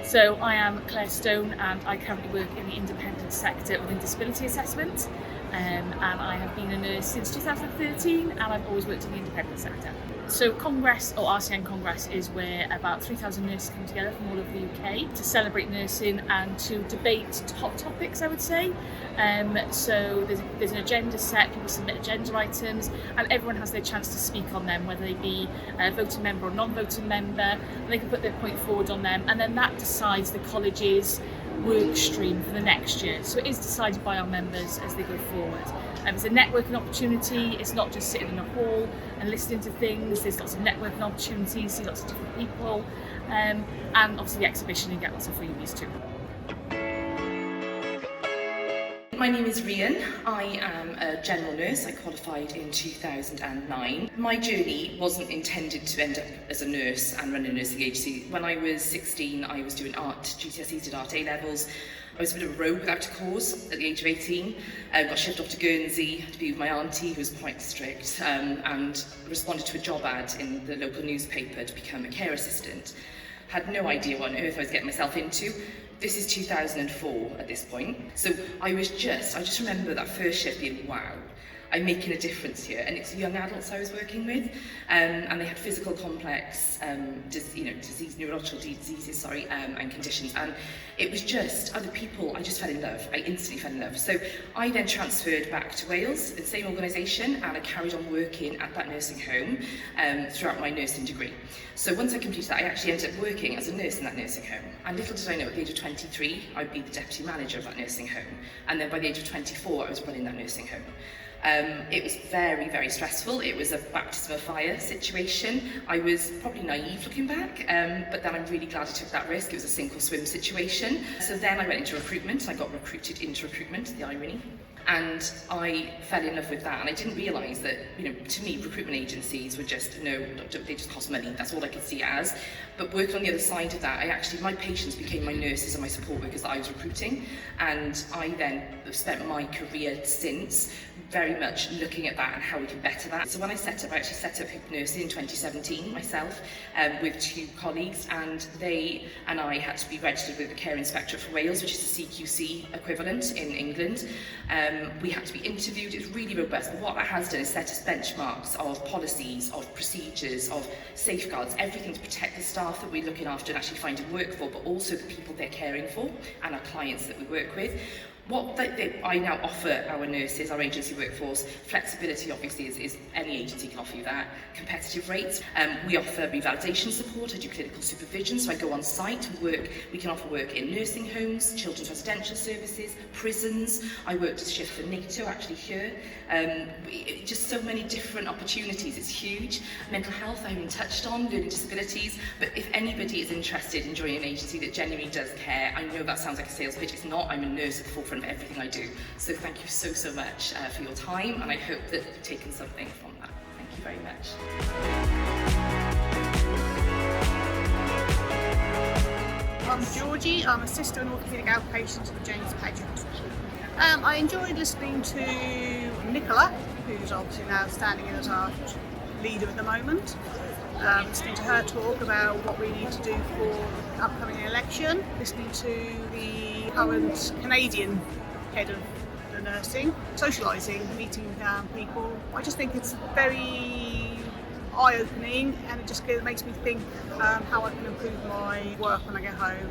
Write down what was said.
So I am Claire Stone and I currently work in the independent sector within disability assessment, and I have been a nurse since 2013 and I've always worked in the independent sector. So Congress, or RCN Congress, is where about 3,000 nurses come together from all over the UK to celebrate nursing and to debate hot topics, I would say. So there's an agenda set, people submit agenda items and everyone has their chance to speak on them, whether they be a voting member or non-voting member, and they can put their point forward on them, and then that decides the college's work stream for the next year. So it is decided by our members as they go forward. It's a networking opportunity. It's not just sitting in a hall and listening to things. There's lots of networking opportunities, see lots of different people, and obviously the exhibition, you get lots of freebies too. My name is Rhian. I am a general nurse. I qualified in 2009. My journey wasn't intended to end up as a nurse and run a nursing agency. When I was 16, I was doing art, GCSEs, did art A-levels. I was a bit of a rogue without a cause at the age of 18. Got shipped off to Guernsey to be with my auntie, who was quite strict, and responded to a job ad in the local newspaper to become a care assistant. Had no idea what on earth I was getting myself into. This is 2004 at this point. So I just remember that first shift being, wow, I'm making a difference here. And it's young adults I was working with, and they had physical complex neurological diseases, and conditions. And it was just other people, I just fell in love. I instantly fell in love. So I then transferred back to Wales, the same organisation, and I carried on working at that nursing home throughout my nursing degree. So once I completed that, I actually ended up working as a nurse in that nursing home. And little did I know, at the age of 23, I'd be the deputy manager of that nursing home. And then by the age of 24, I was running that nursing home. It was very, very stressful. It was a baptism of fire situation. I was probably naive looking back, but then I'm really glad I took that risk. It was a sink or swim situation. So then I went into recruitment. I got recruited into recruitment, the irony. And I fell in love with that, and I didn't realise that, to me, recruitment agencies were just, they just cost money. That's all I could see it as. But working on the other side of that, my patients became my nurses and my support workers that I was recruiting, and I then have spent my career since very much looking at that and how we can better that. So when I actually set up Hoop Nursing in 2017 myself with two colleagues, and they and I had to be registered with the Care Inspectorate for Wales, which is the CQC equivalent in England. We had to be interviewed. It's really robust, but what that has done is set us benchmarks of policies, of procedures, of safeguards, everything to protect the staff that we're looking after and actually finding work for, but also the people they're caring for and our clients that we work with. What I now offer our nurses, our agency workforce, flexibility obviously is any agency can offer you that, competitive rates. We offer revalidation support, I do clinical supervision, so I go on site and work. We can offer work in nursing homes, children's residential services, prisons. I worked as shift for NATO actually here. Just so many different opportunities, it's huge. Mental health I haven't touched on, learning disabilities, but if anybody is interested in joining an agency that genuinely does care, I know that sounds like a sales pitch, it's not. I'm a nurse at the forefront of everything I do. So thank you so much for your time, and I hope that you've taken something from that. Thank you very much. I'm Georgie. I'm a sister and orthopaedic outpatient at the James Pageant. I enjoyed listening to Nicola, who's obviously now standing in as our leader at the moment. Listening to her talk about what we need to do for the upcoming election, listening to the current Canadian head of the nursing, socialising, meeting people. I just think it's very eye-opening, and it just makes me think how I can improve my work when I get home.